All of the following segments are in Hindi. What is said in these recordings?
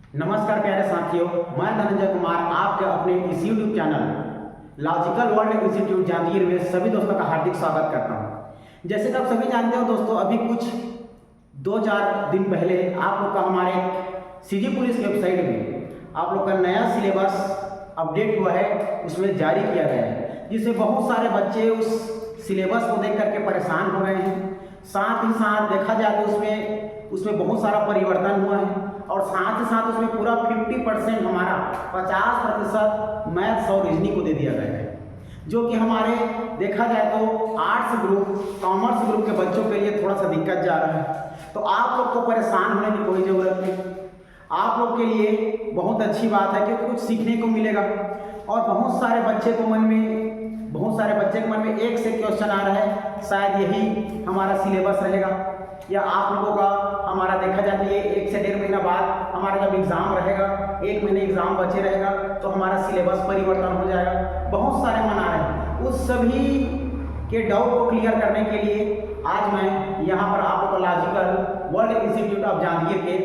नमस्कार प्यारे साथियों, मैं धनंजय कुमार आपके अपने इस YouTube channel logical world institute Janjgir में सभी दोस्तों का हार्दिक स्वागत करता हूं। जैसे कि आप सभी जानते हो दोस्तों, अभी कुछ 2-4 दिन पहले आप लोग का हमारे सीजी पुलिस की वेबसाइट में आप लोग का नया सिलेबस अपडेट हुआ है, उसमें जारी किया गया है, जिससे बहुत सारे बच्चे उस सिलेबस को देख करके परेशान हो गए हैं। साथ ही साथ देखा जाए तो उसमें बहुत सारा परिवर्तन हुआ है और साथ ही साथ उसमें पूरा 50% हमारा 50% मैथ्स और रीजनिंग को दे दिया गया है, जो कि हमारे देखा जाए तो आर्ट्स ग्रुप, कॉमर्स ग्रुप के बच्चों के लिए थोड़ा सा दिक्कत जा रहा है। तो आप लोग को परेशान होने की कोई ज़रूरत नहीं। आप लोग के लिए बहुत अच्छी बात है कि कुछ सीखने को मिलेगा और बहुत सारे बच्चे के मन में एक से क्वेश्चन आ रहा है, शायद यही हमारा सिलेबस रहेगा या आप लोगों का हमारा देखा जाए तो ये 1 से 1.5 महीना बाद हमारा जब एग्ज़ाम रहेगा, 1 महीने एग्ज़ाम बचे रहेगा तो हमारा सिलेबस परिवर्तन हो जाएगा। बहुत सारे मन आ रहे हैं, उस सभी के डाउट को क्लियर करने के लिए आज मैं यहाँ पर आप लोग को logical world institute of Janjgir के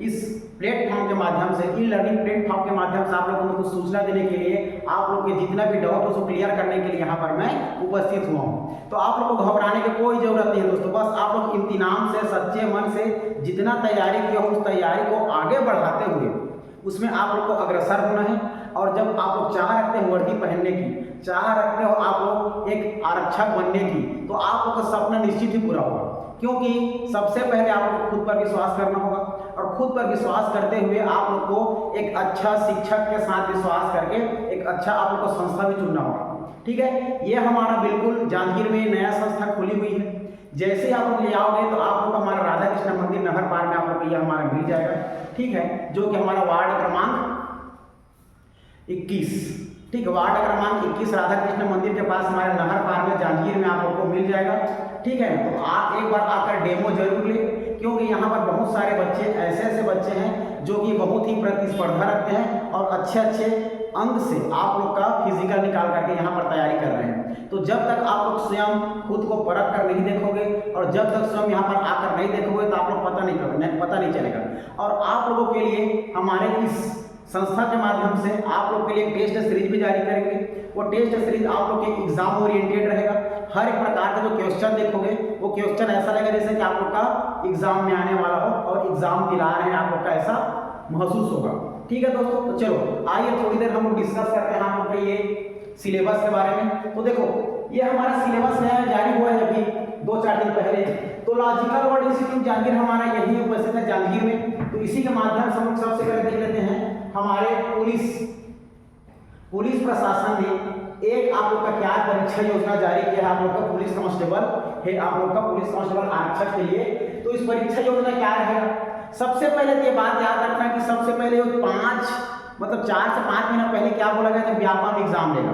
इस प्लेटफॉर्म के माध्यम से, ई लर्निंग प्लेटफॉर्म के माध्यम से आप लोगों को कुछ सूचना देने के लिए, आप लोग के जितना भी डाउट हो उसको क्लियर करने के लिए यहाँ पर मैं उपस्थित हुआ हूँ। तो आप लोग को घबराने की कोई ज़रूरत नहीं है दोस्तों, बस आप लोग इम्तिनान से, सच्चे मन से जितना तैयारी किया हो उस तैयारी को आगे बढ़ाते हुए उसमें आप लोग को अग्रसर होना है। और जब आप लोग चाह रखते हैं वर्दी पहनने की, चाह रखते हो आप लोग एक आरक्षक बनने की, तो आप लोग का सपना निश्चित ही पूरा होगा। क्योंकि सबसे पहले आप लोग को खुद पर विश्वास करना होगा और खुद पर विश्वास करते हुए आप लोग को एक अच्छा शिक्षक के साथ विश्वास करके एक अच्छा आप लोग को संस्था भी चुनना होगा। ठीक है, ये हमारा बिल्कुल जांजगीर में नया संस्था खुली हुई है। जैसे आप लोग ले आओगे तो आप लोग को हमारा राधा कृष्ण मंदिर नहर पार में आप लोग को यह हमारा मिल जाएगा। ठीक है, जो कि हमारा वार्ड क्रमांक 21, ठीक है, वार्ड क्रमांक 21 राधा कृष्ण मंदिर के पास हमारे नहर पार में जांजगीर में आप लोग को मिल जाएगा। ठीक है, तो आप एक बार आकर डेमो जरूर ले, क्योंकि यहाँ पर बहुत सारे बच्चे ऐसे बच्चे हैं जो कि बहुत ही प्रतिस्पर्धा रखते हैं और अच्छे अंक से आप लोग का फिजिकल निकाल करके यहाँ पर तैयारी कर रहे हैं। तो जब तक आप लोग स्वयं खुद को परख कर नहीं देखोगे और जब तक स्वयं यहाँ पर आकर नहीं देखोगे तो आप लोग पता नहीं चलेगा। और आप लोगों के लिए हमारे इस संस्था के माध्यम से आप लोग के लिए टेस्ट सीरीज भी जारी करेंगे। वो टेस्ट सीरीज आप लोग के एग्जाम ओरिएंटेड रहेगा। हर एक प्रकार का जो क्वेश्चन देखोगे वो क्वेश्चन ऐसा रहेगा जैसे कि आप लोग का एग्जाम में आने वाला हो और एग्जाम दिला रहे हैं आप लोग का, ऐसा महसूस होगा। ठीक है दोस्तों, तो चलो आइए थोड़ी देर हम लोग डिस्कस करते हैं आप लोग के ये सिलेबस के बारे में। तो देखो, ये हमारा सिलेबस नया जारी हुआ है अभी 2-4 दिन पहले। तो लॉजिकल वर्ल्ड इंस्टीट्यूट जांजगीर हमारा यही उपस्थित है जांजगीर में। तो इसी के माध्यम से हम सबसे पहले देख लेते हैं हमारे पुलिस प्रशासन ने एक आप लोग का क्या परीक्षा योजना जारी किया है। आप लोग का पुलिस कांस्टेबल है, आप लोग का पुलिस कांस्टेबल आरक्षक के लिए। तो इस परीक्षा योजना क्या रहेगा, सबसे पहले तो ये बात याद रखना कि सबसे पहले 4 से 5 महीना पहले क्या बोला गया था, व्यापम एग्जाम लेगा।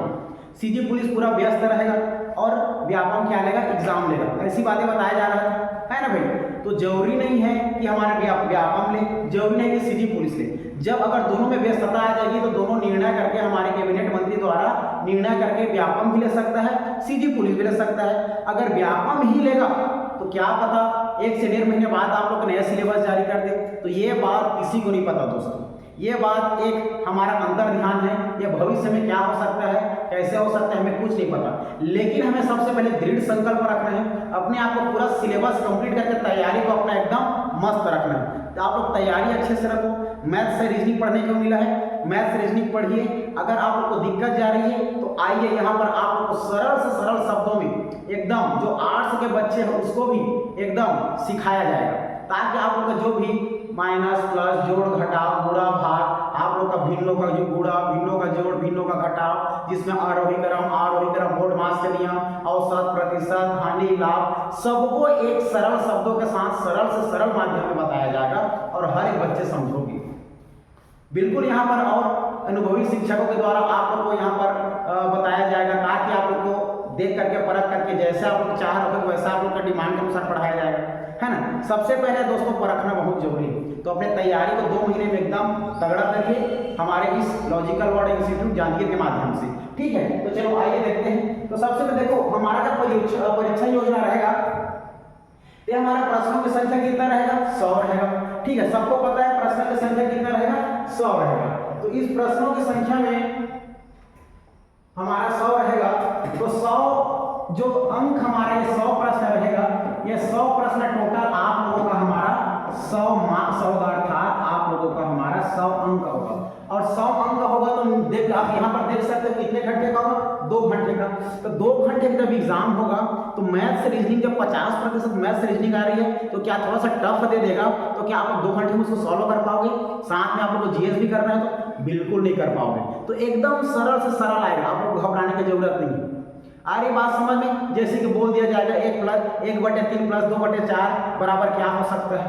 सीजी पुलिस पूरा व्यस्त रहेगा और व्यापम क्या लेगा, एग्जाम लेगा, ऐसी बातें बताया जा रहा है ना भाई। तो जरूरी नहीं है कि हमारा व्यापम ले, जरूरी नहीं कि सीजी पुलिस ले। जब अगर दोनों में व्यस्तता आ जाएगी तो दोनों निर्णय करके हमारे कैबिनेट मंत्री द्वारा निर्णय करके व्यापम भी ले सकता है, सीजी पुलिस भी ले सकता है। अगर व्यापम ही लेगा तो क्या पता 1 से 1.5 महीने बाद आप लोग नया सिलेबस जारी कर दे। तो ये बात किसी को नहीं पता दोस्तों, ये बात एक हमारा अंतर ध्यान है। ये भविष्य में क्या हो सकता है, कैसे हो सकता है, हमें कुछ नहीं पता। लेकिन हमें सबसे पहले दृढ़ संकल्प रखना है, अपने आप को पूरा सिलेबस कंप्लीट करके तैयारी को अपना एकदम मस्त रखना है। तो आप लोग तैयारी अच्छे से रखो। मैथ से रीजनिंग पढ़ने को मिला है, मैथ से रीजनिंग पढ़िए। अगर आप लोग को दिक्कत जा रही है तो आइए यहाँ पर आप लोग को सरल से सरल शब्दों में एकदम जो आर्ट्स के बच्चे हैं उसको भी एकदम सिखाया जाएगा, ताकि आप लोग का जो भी माइनस प्लस जोड़ घटाव गुणा भाग, आप लोग का भिन्नों का जो गुणा, भिन्नों का जोड़, भिन्नों का घटाव, जिसमें आरोही क्रम बोर्ड मास के नियम, औसत, प्रतिशत, हानि, लाभ, सबको एक सरल शब्दों के साथ सरल से सरल माध्यम में बताया जाएगा और हर एक बच्चे समझोगे बिल्कुल। यहाँ पर और अनुभवी शिक्षकों के द्वारा आप लोग को यहाँ पर बताया जाएगा, ताकि आप लोग को देख करके परख करके जैसे आप लोग चाह रहे हो वैसा आप लोग का डिमांड के अनुसार पढ़ाया जाएगा, है ना। सबसे पहले दोस्तों परखना बहुत जरूरी है। तो अपने तैयारी को 2 महीने में एकदम तगड़ा करिए हमारे इस लॉजिकल वर्ल्ड इंस्टीट्यूट जांजगीर के माध्यम से। ठीक है, तो चलो आइए देखते हैं। तो सबसे पहले देखो हमारा जो परीक्षा योजना रहेगा, ये हमारा प्रश्नों की संख्या कितना रहेगा, 100 रहेगा। ठीक है, सबको पता है प्रश्न की संख्या कितना रहेगा, 100 रहेगा। तो इस प्रश्नों की संख्या में हमारा 100 रहेगा। तो 100 जो अंक हमारा ये 100 प्रश्न रहेगा, ये 100 प्रश्न टोटल आप लोगों का हमारा 100 मार्क्स होगा, अर्थात आप लोगों का हमारा 100 अंक होगा। और 100 अंक होगा तो देख आप यहाँ पर देख सकते हो कितने घंटे का होगा, 2 घंटे का। तो 2 घंटे का जब एग्जाम होगा तो मैथ्स रीजनिंग जब 50% मैथ्स रीजनिंग आ रही है तो क्या थोड़ा सा टफ दे देगा, तो क्या आप 2 घंटे में उसको सॉल्व कर पाओगे? साथ में आप लोग को जीएस भी करना है तो बिल्कुल नहीं कर पाओगे। तो एकदम सरल से सरल आएगा, आप लोग घबराने की जरूरत नहीं है। आ रही बात समझ में? जैसे कि बोल दिया जाएगा 1/3 प्लस 2/4 बराबर क्या हो सकता है,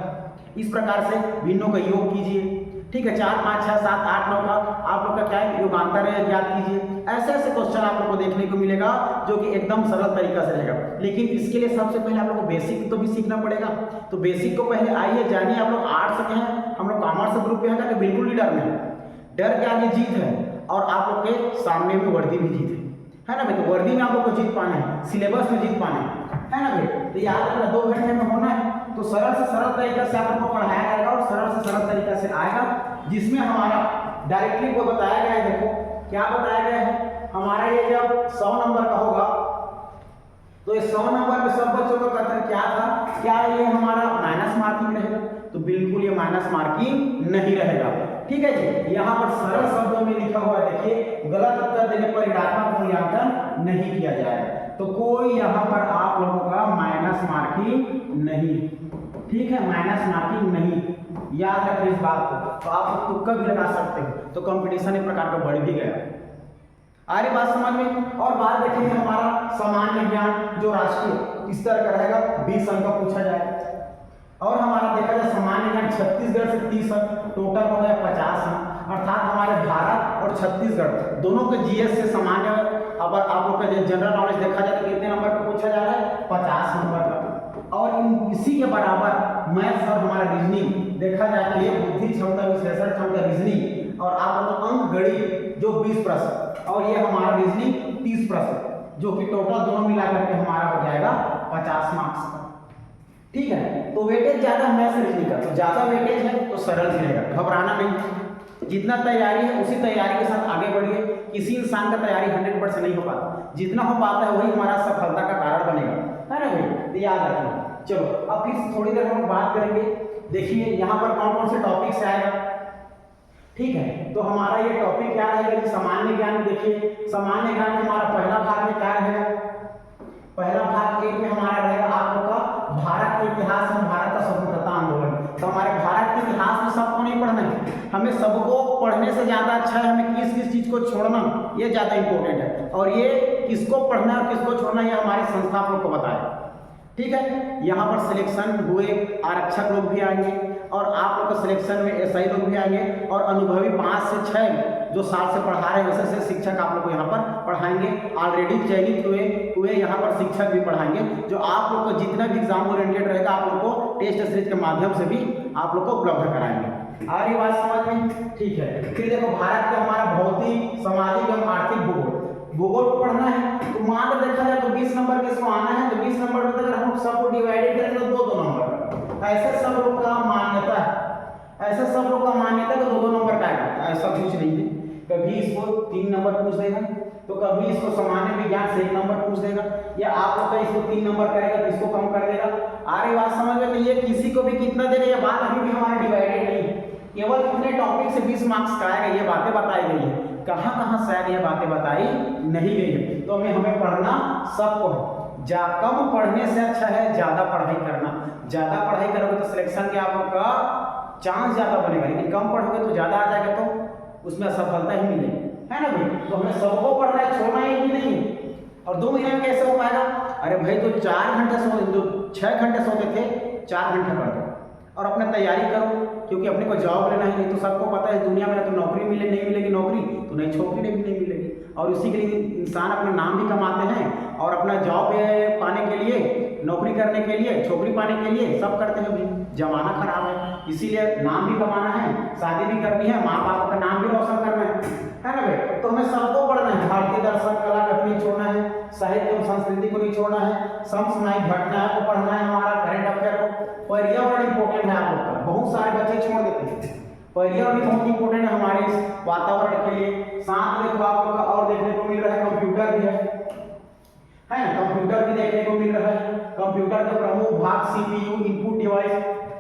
इस प्रकार से भिन्नों का योग कीजिए। ठीक है, 4 5 6 7 8 9 का आप लोग का क्या है योगांतर है, याद कीजिए। ऐसे ऐसे क्वेश्चन आप लोग को देखने को मिलेगा जो कि एकदम सरल तरीका से रहेगा। लेकिन इसके लिए सबसे पहले आप लोग को बेसिक तो भी सीखना पड़ेगा। तो बेसिक को पहले आइए जानिए। आप लोग आर्ट्स के हैं, हम लोग कॉमर्स ग्रुप में है, बिल्कुल नहीं डरना है। डर के आगे जीत है, और आप लोग के सामने में वर्दी भी जीत है ना भाई। तो वर्दी में आप लोग को जीत पाना है, सिलेबस में जीत पाना है ना भाई। तो याद रखना 2 घंटे में होना है। तो सरल से सरल तरीका से आप लोग को पढ़ाया जाएगा और सरल से सरल तरीका से आएगा, जिसमें हमारा डायरेक्टली को बताया गया है। देखो क्या बताया गया है, हमारा ये जब 100 नंबर का होगा तो ये 100 नंबर में सब बच्चों का कथन क्या था, क्या ये हमारा माइनस मार्किंग रहेगा? तो बिल्कुल ये माइनस मार्किंग नहीं रहेगा। ठीक है जी, यहाँ पर सरल शब्दों में लिखा हुआ है, देखिए गलत उत्तर देने पर ऋणात्मक मूल्यांकन नहीं किया जाएगा। तो कोई यहाँ पर आप लोगों का माइनस मार्किंग नहीं, ठीक है, माइनस मार्किंग नहीं, याद रखें इस बात को। तो आप तुक्का भी लगा सकते हो, तो कंपटीशन एक प्रकार का बढ़ भी गया। आ रही बात समझ में? और बात देखेंगे हमारा सामान्य ज्ञान जो राष्ट्रीय स्तर का रहेगा, 20 अंक का पूछा जाए। और हमारा देखा जाए सामान्य ज्ञान छत्तीसगढ़ से 30 अंक, टोटल हो गया 50 अंक। अर्थात हमारे भारत और छत्तीसगढ़ दोनों के जीएस से सामान्य, अब आप लोग का जनरल नॉलेज देखा जाए तो कितने नंबर का पूछा जा रहा है, 50 नंबर का। और इसी के बराबर मैथ्स और हमारा रीजनिंग देखा जाए तो ये बुद्धि क्षमता, विश्लेषण क्षमता, रीजनिंग और आप लोग अंक गणित जो 20 प्रश्न, और ये हमारा रीजनिंग 30 प्रश्न, जो कि टोटल दोनों मिलाकर के हमारा हो जाएगा 50 मार्क्स का। ठीक है, तो वेटेज ज्यादा मैथ्स रीजनिंग का, तो ज्यादा वेटेज है तो सरल रहेगा, घबराना नहीं। जितना तैयारी है उसी तैयारी के साथ आगे बढ़िए। किसी इंसान का तैयारी 100% नहीं हो पाता, जितना हो पाता है वही हमारा सफलता का कारण बनेगा, है ना भाई? तो याद रखिए। चलो अब फिर थोड़ी देर हम बात करेंगे। देखिए यहाँ पर कौन कौन से टॉपिक से आएगा। ठीक है, तो हमारा ये टॉपिक क्या रहेगा, सामान्य ज्ञान में। देखिए सामान्य ज्ञान में हमारा पहला भाग में क्या रहेगा, पहला भाग 1 में हमारा रहेगा आप लोग का भारत के इतिहास में भारत का स्वतंत्रता आंदोलन। तो हमारे भारत के इतिहास में सबको नहीं पढ़ना है, हमें सबको पढ़ने से ज्यादा अच्छा है हमें किस किस चीज को छोड़ना, ये ज्यादा इंपॉर्टेंट है। और ये किसको पढ़ना है और किसको छोड़ना, ये हमारी संस्था आप लोग को बताए। ठीक है, यहाँ पर सिलेक्शन हुए आरक्षक लोग भी आएंगे, और आप लोग का सिलेक्शन में एसआई लोग भी आएंगे, और अनुभवी 5 से 6 जो साल से पढ़ा रहे हैं वैसे शिक्षक आप लोग को यहाँ पर पढ़ाएंगे। ऑलरेडी चयनित हुए यहाँ पर शिक्षक भी पढ़ाएंगे, जो आप लोग को जितना भी एग्जाम ओरिएंटेड रहेगा आप लोग को टेस्ट सीरीज के माध्यम से भी आप लोग को उपलब्ध कराएंगे। आ रही बात समझ में? ठीक है, फिर देखो भारत का हमारा भौतिक, सामाजिक एवं आर्थिक भूगोल को पढ़ना है। तो मान लो देखा जाए तो 20 नंबर के इसको आना है, तो 20 नंबर में अगर हम सबको डिवाइडेड करें तो 2 नंबर, ऐसे सब लोग का मान्यता है, ऐसे सब लोग का मान्यता तो 2 नंबर का आएगा। ऐसा कुछ नहीं है, कभी इसको 3 नंबर पूछ देगा, तो कभी इसको सामान्य विज्ञान से 1 नंबर पूछ देगा, या आप लोग का इसको 3 नंबर करेगा तो इसको कम कर देगा। आ रही बात समझ में? तो ये किसी को भी कितना देगा ये बात अभी भी हमारा डिवाइडेड नहीं है, केवल इतने टॉपिक से 20 मार्क्स का आएगा, ये बातें बताई गई है। कहाँ कहाँ शायद ये बातें बताई नहीं गई है। तो हमें पढ़ना सबको है, कम पढ़ने से अच्छा है ज्यादा पढ़ाई करना। ज्यादा पढ़ाई करोगे तो सिलेक्शन के आप लोग का चांस ज्यादा बनेगा, लेकिन कम पढ़ोगे तो ज्यादा आ जाएगा तो उसमें सफलता ही मिलेगी, है ना भाई? तो हमें सबको पढ़ना है, छोड़ना ही नहीं। और 2 महीने में कैसे हो पाएगा? अरे भाई तो 4 घंटे सो, जो 6 घंटे सोते थे 4 घंटे पढ़ दो और अपना तैयारी करो, क्योंकि अपने को जॉब लेना है। नहीं तो सबको पता है दुनिया में तो नौकरी नहीं मिलेगी नौकरी, तो नहीं छोकरी भी नहीं मिलेगी। और इसी के लिए इंसान अपना नाम भी कमाते हैं, और अपना जॉब पाने के लिए, नौकरी करने के लिए, छोकरी पाने के लिए सब करते हैं। भाई जमाना खराब है, इसीलिए नाम भी कमाना है, शादी भी करनी है, माँ बाप का नाम भी रोशन करना है ना भाई? तो हमें सबको पढ़ना है। भारतीय दर्शन कला को नहीं छोड़ना है, साहित्य एवं संस्कृति को नहीं छोड़ना है, समसामयिक घटना को पढ़ना है, हमारा करंट अफेयर को। पर्यावरण इंपॉर्टेंट है आप लोग का, बहुत सारे बच्चे छोड़ देते हैं। पर्यावरण भी बहुत इंपॉर्टेंट है हमारे इस वातावरण के लिए। साथ में देखो आप लोग का और देखने को मिल रहा है कंप्यूटर भी है ना, कंप्यूटर भी देखने को मिल रहा है। कंप्यूटर का प्रमुख भाग सीपीयू इनपुट डिवाइस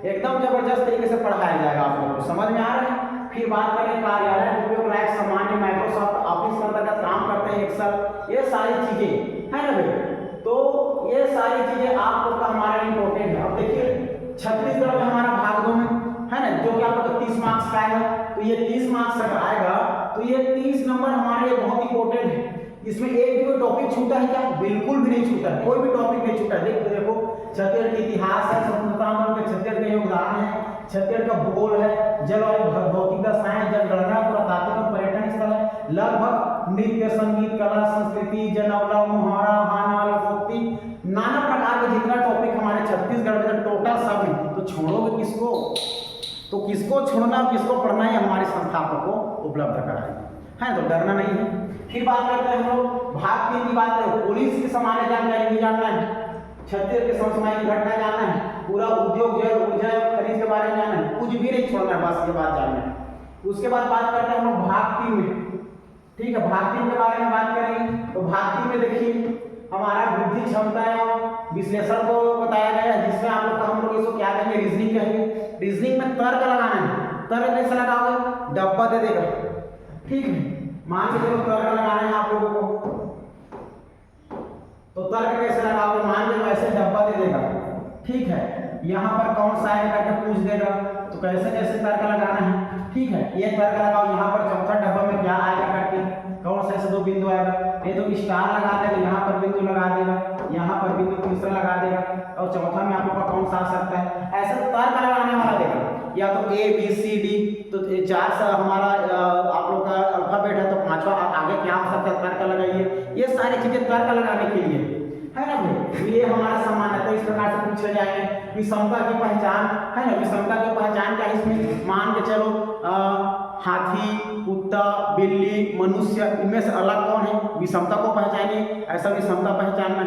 एकदम जबरदस्त तरीके से पढ़ाया जाएगा आप लोगों को, समझ में आ रहा है। फिर बात करें कार्यालय उपयोग लायक सामान्य माइक्रोसॉफ्ट ऑफिस के अंतर्गत काम करते हैं एक्सेल, ये सारी चीजें है ना भाई। तो ये सारी चीजें आप लोग का हमारा इंपॉर्टेंट है। अब देखिए छत्तीसगढ़ में हमारा भाग 2 में है ना, जो कि आप लोग 30 मार्क्स का आएगा, तो ये 30 मार्क्स का आएगा, तो ये 30 नंबर हमारे लिए बहुत इंपॉर्टेंट है। इसमें एक भी कोई टॉपिक छूटा है क्या? बिल्कुल भी नहीं छूटा है, कोई भी टॉपिक नहीं छूटा है। देखो छत्तीसगढ़ का इतिहास है, स्वतंत्रता आंदोलन के छत्तीसगढ़ का योगदान है, छत्तीसगढ़ का भूगोल है, जलवायु भौतिक दशाएं, जनगणना, पुरातात्विक और पर्यटन स्थल है, लगभग नृत्य संगीत कला संस्कृति जनौला मुहावरा हाना लोकोक्ति, नाना प्रकार के जितना टॉपिक हमारे छत्तीसगढ़ में टोटल सब है। तो छोड़ोगे किसको? तो किसको छोड़ना और किसको पढ़ना है हमारे संस्थापक को उपलब्ध कराएंगे, है तो डरना नहीं है। फिर बात करते हैं हम लोग भाग 3 की बात करें, पुलिस की सामान्य जानकारी भी जानना है, छत्तीसगढ़ के समसामयिक घटना जानना है, पूरा उद्योग जल ऊर्जा खनिज के बारे में जानना है, कुछ भी नहीं छोड़ना है, बस ये बात जानना है। उसके बाद बात करते हैं हम लोग भाग 3 में, ठीक है। भाग 3 के बारे में बात करेंगे तो भाग 3 में देखिए हमारा बुद्धि क्षमता और विश्लेषण को बताया गया है, जिसमें आप लोग हम लोग इसको क्या कहेंगे? रीजनिंग कहेंगे। रीजनिंग में तर्क लगाना है, तर्क कैसे लगाओगे? डब्बा दे देगा, ठीक है। मान के चलो तर्क लगाना है आप लोगों को, तो तर्क कैसे लगाओगे? मान लो ऐसे डब्बा दे देगा, ठीक है। यहाँ पर कौन सा है करके पूछ देगा, तो कैसे कैसे तर्क लगाना है, ठीक है। ये तर्क लगाओ, यहाँ पर चौथा डब्बा में क्या आएगा करके, कौन सा ऐसे 2 बिंदु आएगा, ये तो स्टार लगा देगा, यहाँ पर बिंदु लगा देगा, यहाँ पर बिंदु तीसरा लगा देगा, और चौथा में आप लोग का कौन सा आ सकता है, ऐसा तर्क लगाने वाला देगा। या तो ए बी सी डी, तो 4 से हमारा आप लोग का अल्फाबेट है, तो 5वां आगे क्या हो सकता है, तर्क लगाइए। ये सारी चीजें तर्क लगाने के लिए है ना भाई। ये हमारा सामान्य, तो इस प्रकार से पूछे जाएंगे। विषमता की पहचान है ना, विषमता की पहचान क्या है इसमें? मान के चलो हाथी, कुत्ता, बिल्ली, मनुष्य, इनमें से अलग कौन है, विषमता को पहचानिए, ऐसा विषमता पहचानना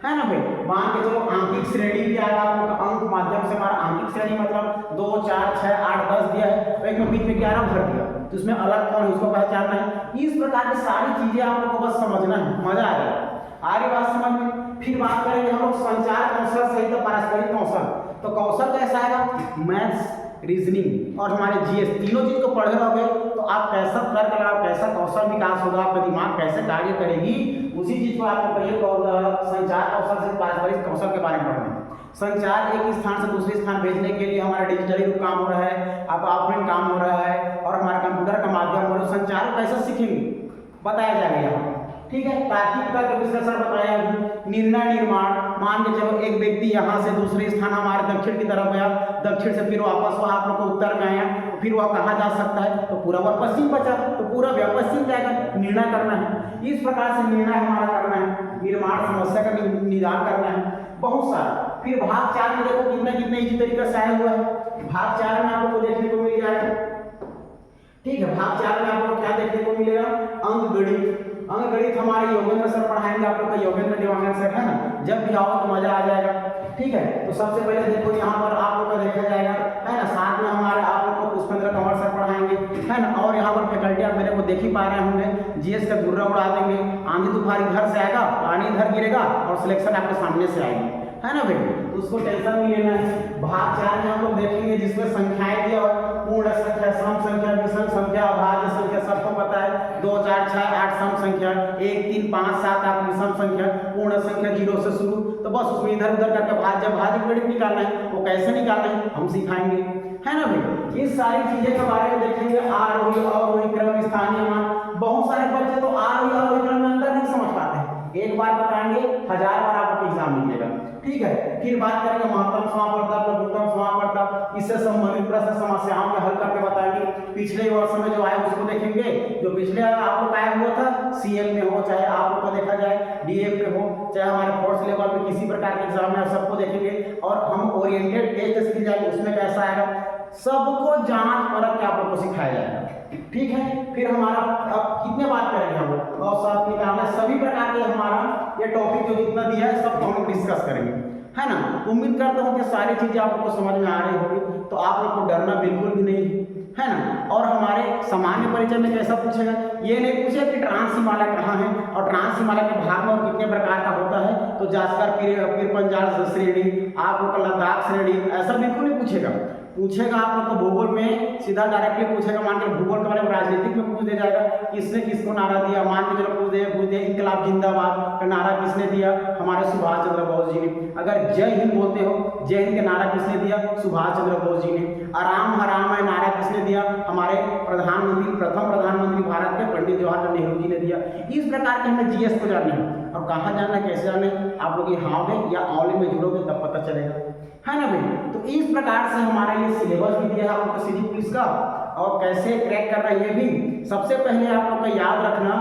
है ना भाई। मान के चलो अंकित श्रेणी भी आएगा आप लोग का, अंक माध्यम से हमारा अंकित श्रेणी मतलब 2 4 6 8 10 दिया है, और एक में बीच में 11 भर दिया, तो इसमें अलग कौन है उसको पहचानना है। इस प्रकार की सारी चीजें आप लोग को बस समझना है, मजा आ जाएगा। आ रही बात समझ में? फिर बात करेंगे हम लोग संचार कौशल सहित पारस्परिक कौशल। तो कौशल कैसा आएगा? मैथ्स, रीजनिंग और हमारे जीएस, तीनों चीज को पढ़ रहोगे तो आप कैसा तर्क लगाओ, कैसा कौशल विकास होगा, आपका दिमाग कैसे कार्य करेगी, उसी चीज को आपको कहिए संचार कौशल से पारस्परिक कौशल के बारे में पढ़ना है। संचार एक स्थान से दूसरे स्थान भेजने के लिए हमारा डिजिटली रूप काम हो रहा है, अब ऑफलाइन काम हो रहा है, और हमारा कंप्यूटर का माध्यम हो रहा है। संचार को कैसे सीखेंगे बताया जाएगा यहाँ, ठीक है। तार्किक तर्क विश्लेषण बताया, निर्णय निर्माण, मान के चलो एक व्यक्ति यहाँ से दूसरे स्थान हमारे दक्षिण की तरफ गया, दक्षिण से फिर वापस वह आप लोग को उत्तर में आया, तो फिर वह कहाँ जा सकता है, तो पूरा वह पश्चिम बचा, तो पूरा वह पश्चिम जाएगा, निर्णय करना है। इस प्रकार से निर्णय हमारा करना है, निर्माण समस्या का निदान करना है, बहुत सारा। फिर भाग 4 में देखो कितने कितने इसी तरीके से आया हुआ है। भाग 4 में आप लोग को देखने को मिल जाएगा, ठीक है। भाग 4 में आप लोग क्या देखने को मिलेगा? अंक गणित। अंक गणित हमारे योगेंद्र सर पढ़ाएंगे, आप लोग का योगेंद्र देवांगन सर है ना, जब भी आओ तो मजा आ जाएगा, ठीक है। तो सबसे पहले देखो यहाँ पर आप लोग का देखा जाएगा है ना, साथ में हमारे आप लोग को पुष्पेंद्र कंवर सर पढ़ाएंगे है ना, और यहाँ पर फैकल्टी आप मेरे को देख ही पा रहे होंगे, जीएस का गुर्रा उड़ा देंगे, आंधी तूफान इधर से आएगा, पानी इधर गिरेगा, और सिलेक्शन आपके सामने से आएगी, है ना भाई, तो उसको टेंशन नहीं लेना है। भाग 4 में हम लोग देखेंगे जिसमें संख्याएं दिया, पूर्ण संख्या, सम संख्या, विषम संख्या, अभाज्य संख्या, सबको पता है 2 4 6 8 सम संख्या, 1 3 5 7 8 विषम संख्या, पूर्ण संख्या 0 से शुरू, तो बस उसमें इधर उधर करके भाज्य गणित निकालना है, वो कैसे निकालना है हम सिखाएंगे, है ना भाई। ये सारी चीजें के बारे में देखेंगे, आरोही अवरोही क्रम, स्थानीय मान। बहुत सारे बच्चे तो आरोही अवरोही क्रम में अंतर नहीं समझ पाते हैं, एक बार बताएंगे 1000 बार आपको एग्जाम मिलेगा, ठीक है। फिर बात करेंगे महत्तम समापवर्तक, लघुत्तम समापवर्तक, इससे संबंधित प्रश्न समस्याओं को हल करके बताएंगे। पिछले वर्ष में जो आया उसको देखेंगे, जो पिछले आप लोग आया हुआ था सीएल में हो, चाहे आप लोग को देखा जाए डीएफ में हो, चाहे हमारे फोर्थ लेवल पे किसी प्रकार के एग्जाम में, सबको देखेंगे। और हम ओरिएंटेड टेस्ट सीख जाएंगे, उसमें कैसा आएगा, सबको जांच परख के आप लोग को सिखाया जाएगा, ठीक है। फिर हमारा अब कितने बात करेंगे हम लोग, और साथ निकालना, सभी प्रकार के हमारा ये टॉपिक जो जितना दिया है सबको हम डिस्कस करेंगे, है ना। उम्मीद करता हूँ कि सारी चीजें आप लोग को समझ में आ रही होगी। तो आप लोग को डरना बिल्कुल भी नहीं है ना। और हमारे सामान्य परिचय में कैसा पूछेगा, ये नहीं पूछेगा कि ट्रांस हिमालय कहाँ है और ट्रांस हिमालय के भाग में और कितने प्रकार का होता है, तो जास्कर पीर पंजाल श्रेणी, आप लोग का लद्दाख श्रेणी, ऐसा बिल्कुल नहीं पूछेगा। पूछेगा आप लोग को भूगोल में सीधा डायरेक्टली पूछेगा, मान के भूगोल के बारे में, राजनीतिक में पूछ दे जाएगा किसने किसको नारा दिया, मान के चलो पूछ दे इंकलाब जिंदाबाद का नारा किसने दिया, हमारे सुभाष चंद्र बोस जी ने। अगर जय हिंद बोलते हो, जय हिंद का नारा किसने दिया, सुभाष चंद्र बोस जी ने। आराम हराम है नारा किसने दिया, हमारे प्रधानमंत्री, प्रथम प्रधानमंत्री भारत के पंडित जवाहरलाल नेहरू जी ने दिया। इस प्रकार के हमें जीएस को जानना है। और कहाँ जानना है, कैसे जानना है, आप लोग ये हाव में या ऑनलाइन में जुड़ोगे तब पता चलेगा, है ना भाई। तो इस प्रकार से हमारा ये सिलेबस भी दिया है आप लोग को सिटी पुलिस का, और कैसे क्रैक करना है ये भी। सबसे पहले आप लोग को याद रखना,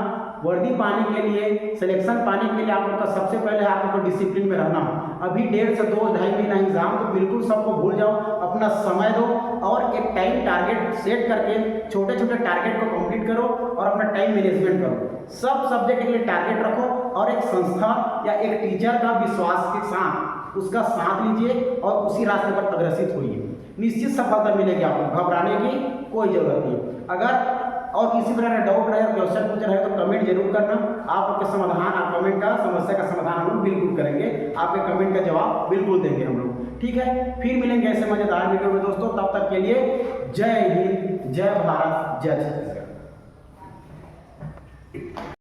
वर्दी पाने के लिए, सिलेक्शन पाने के लिए आप लोग का सबसे पहले आप लोग को डिसिप्लिन में रहना। अभी 1.5 से 2-2.5 महीना एग्जाम, तो बिल्कुल सबको भूल जाओ, अपना समय दो और एक टाइम टारगेट सेट करके छोटे छोटे टारगेट को कंप्लीट करो और अपना टाइम मैनेजमेंट करो। सब सब्जेक्ट के लिए टारगेट रखो और एक संस्था या एक टीचर का विश्वास के साथ उसका साथ लीजिए और उसी रास्ते पर अग्रसित होइए, निश्चित सफलता मिलेगी। आपको घबराने की कोई जरूरत नहीं। अगर और किसी प्रकार का डाउट रहे, क्वेश्चन पूछ रहे तो कमेंट जरूर करना। आप आपके समाधान, आप कमेंट का समस्या का समाधान हम लोग बिल्कुल करेंगे, आपके कमेंट का जवाब बिल्कुल देंगे हम लोग, ठीक है। फिर मिलेंगे ऐसे मजेदार वीडियो में दोस्तों, तब तक के लिए जय हिंद, जय भारत, जय छत्तीसगढ़।